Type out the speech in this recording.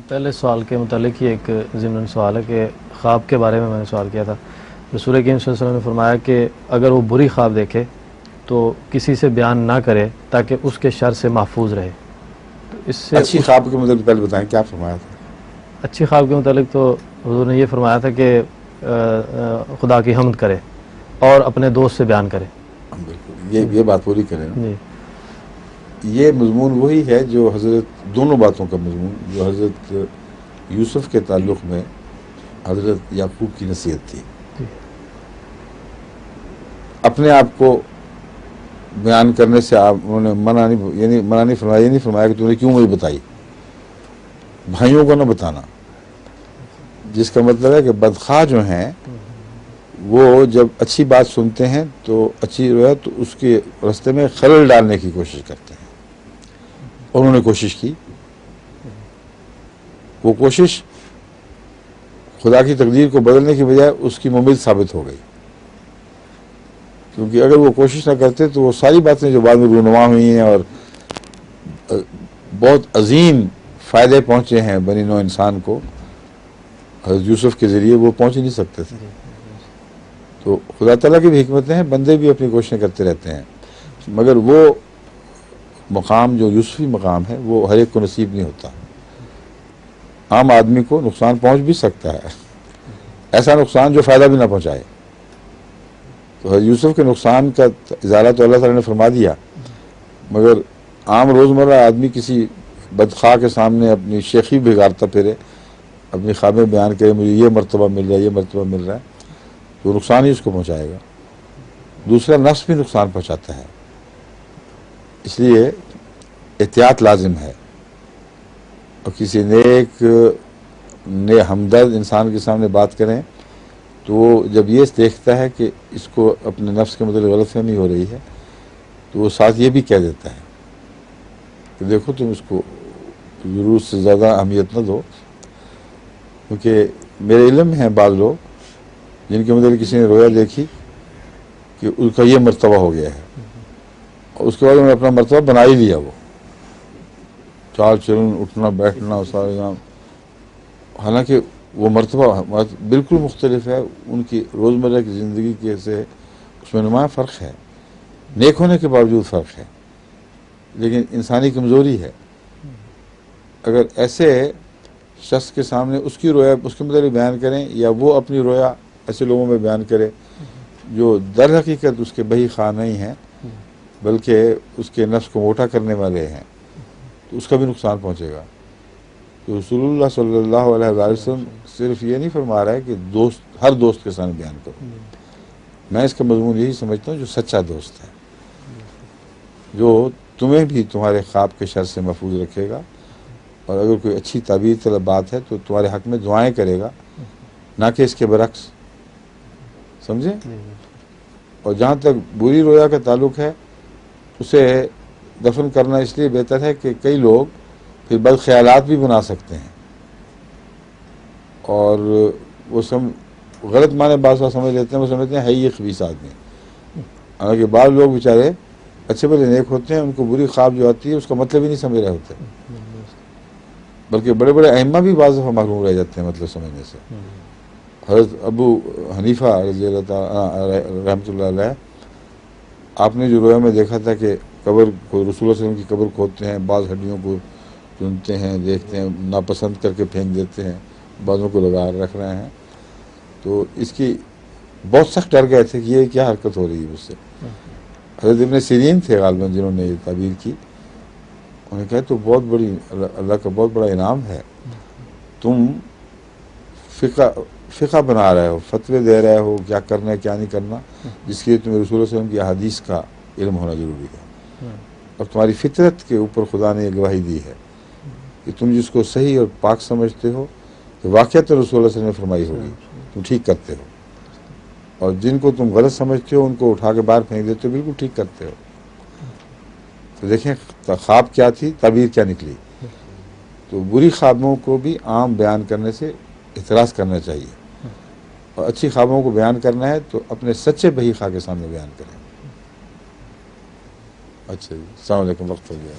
پہلے سوال کے متعلق ہی ایک ضمن سوال ہے کہ خواب کے بارے میں نے سوال کیا تھا. رسول کریم صلی اللہ علیہ وسلم نے فرمایا کہ اگر وہ بری خواب دیکھے تو کسی سے بیان نہ کرے تاکہ اس کے شر سے محفوظ رہے. تو اس سے اچھی خواب کے متعلق پہلے بتائیں کیا فرمایا تھا. اچھی خواب کے متعلق تو حضور نے یہ فرمایا تھا کہ خدا کی حمد کرے اور اپنے دوست سے بیان کرے. بالکل یہ بات پوری کریں نا. جی یہ مضمون وہی ہے جو حضرت دونوں باتوں کا مضمون جو حضرت یوسف کے تعلق میں حضرت یعقوب کی نصیحت تھی. جی اپنے آپ کو بیان کرنے سے آپ انہوں نے منع نہیں فرمایا. یہ نہیں فرمایا کہ تم نے کیوں مجھے بتائی. بھائیوں کو نہ بتانا، جس کا مطلب ہے کہ بدخواہ جو ہیں وہ جب اچھی بات سنتے ہیں تو اچھی روایت تو اس کے راستے میں خلل ڈالنے کی کوشش کرتے ہیں. اور انہوں نے کوشش کی. وہ کوشش خدا کی تقدیر کو بدلنے کی بجائے اس کی ممید ثابت ہو گئی. کیونکہ اگر وہ کوشش نہ کرتے تو وہ ساری باتیں جو بعد میں رونما ہوئی ہیں اور بہت عظیم فائدے پہنچے ہیں بنی نوع انسان کو حضرت یوسف کے ذریعے، وہ پہنچ ہی نہیں سکتے تھے. تو خدا تعالیٰ کی بھی حکمتیں ہیں، بندے بھی اپنی کوششیں کرتے رہتے ہیں، مگر وہ مقام جو یوسفی مقام ہے وہ ہر ایک کو نصیب نہیں ہوتا. عام آدمی کو نقصان پہنچ بھی سکتا ہے، ایسا نقصان جو فائدہ بھی نہ پہنچائے. تو حضرت یوسف کے نقصان کا ازالہ تو اللہ تعالیٰ نے فرما دیا، مگر عام روزمرہ آدمی کسی بدخواہ کے سامنے اپنی شیخی بگاڑتا پھرے، اپنی خوابیں بیان کرے مجھے یہ مرتبہ مل رہا ہے، یہ مرتبہ مل رہا ہے، تو نقصان ہی اس کو پہنچائے گا. دوسرا نفس بھی نقصان پہنچاتا ہے. اس لیے احتیاط لازم ہے. اور کسی نیک ہمدرد انسان کے سامنے بات کریں تو وہ جب یہ دیکھتا ہے کہ اس کو اپنے نفس کے متعلق غلط فہمی ہو رہی ہے تو وہ ساتھ یہ بھی کہہ دیتا ہے کہ دیکھو تم اس کو ضرورت سے زیادہ اہمیت نہ دو. کیونکہ میرے علم میں ہیں بعض لوگ جن کے متعلق کسی نے رویا دیکھی کہ اس کا یہ مرتبہ ہو گیا ہے، اور اس کے بعد انہوں نے اپنا مرتبہ بنا ہی لیا. وہ چال چلن، اٹھنا بیٹھنا سارے کام، حالانکہ وہ مرتبہ بالکل مختلف ہے. ان کی روزمرہ کی زندگی کے سے اس میں نمایاں فرق ہے. نیک ہونے کے باوجود فرق ہے، لیکن انسانی کمزوری ہے. اگر ایسے شخص کے سامنے اس کی رویا اس کے متعلق بیان کریں یا وہ اپنی رویا ایسے لوگوں میں بیان کرے جو در حقیقت اس کے بہی خواہ نہیں ہیں بلکہ اس کے نفس کو موٹا کرنے والے ہیں، تو اس کا بھی نقصان پہنچے گا. تو رسول اللہ صلی اللہ علیہ وسلم صرف یہ نہیں فرما رہا ہے کہ ہر دوست کے سامنے بیان کرو. میں اس کا مضمون یہی سمجھتا ہوں جو سچا دوست ہے، جو تمہیں بھی تمہارے خواب کے شر سے محفوظ رکھے گا، اور اگر کوئی اچھی تعبیر طلب بات ہے تو تمہارے حق میں دعائیں کرے گا، نہ کہ اس کے برعکس. سمجھے؟ اور جہاں تک بری رویا کا تعلق ہے اسے دفن کرنا اس لیے بہتر ہے کہ کئی لوگ پھر بد خیالات بھی بنا سکتے ہیں، اور وہ غلط معنی بعض سمجھ لیتے ہیں. وہ سمجھتے ہیں ہے یہ خبیث آدمی، حالانکہ بعض لوگ بیچارے اچھے بھلے نیک ہوتے ہیں، ان کو بری خواب جو آتی ہے اس کا مطلب ہی نہیں سمجھ رہے ہوتے، بلکہ بڑے بڑے ائمہ بھی بعض دفعہ محروم رہ جاتے ہیں مطلب سمجھنے سے. حضرت ابو حنیفہ رضی اللہ تعالیٰ رحمۃ اللہ علیہ، آپ نے جو رویا میں دیکھا تھا کہ قبر کو رسول اللہ علیہ وسلم کی قبر کھودتے ہیں، بعض ہڈیوں کو چنتے ہیں، دیکھتے ہیں، ناپسند کر کے پھینک دیتے ہیں، بعضوں کو لگا رکھ رہے ہیں، تو اس کی بہت سخت ڈر گئے تھے کہ یہ کیا حرکت ہو رہی ہے اس سے. حضرت ابن سیرین تھے غالباً جنہوں نے یہ تعبیر کی. انہوں نے کہا تو بہت بڑی اللہ کا بہت بڑا انعام ہے، تم فقہ بنا رہے ہو، فتوے دے رہے ہو کیا کرنا ہے کیا نہیں کرنا، جس کے لیے تمہیں رسول اللہ علیہ وسلم کی احادیث کا علم ہونا ضروری ہے. اور تمہاری فطرت کے اوپر خدا نے یہ گواہی دی ہے کہ تم جس کو صحیح اور پاک سمجھتے ہو کہ واقعات رسول اللہ علیہ وسلم نے فرمائی ہوگی، تم ٹھیک کرتے ہو، اور جن کو تم غلط سمجھتے ہو ان کو اٹھا کے باہر پھینک دیتے ہو، بالکل ٹھیک کرتے ہو. تو دیکھیں خواب کیا تھی، تعبیر کیا نکلی. تو بری خوابوں کو بھی عام بیان کرنے سے اعتراض کرنا چاہیے، اور اچھی خوابوں کو بیان کرنا ہے تو اپنے سچے بہی خواہ کے سامنے بیان کریں. اچھا جی، السلام علیکم، وقت ہو گیا.